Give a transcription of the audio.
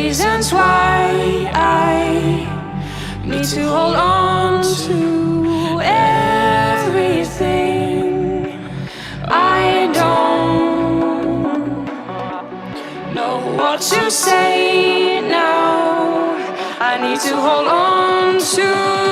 reasons why I need to hold on to everything. I don't know what to say now. I need to hold on to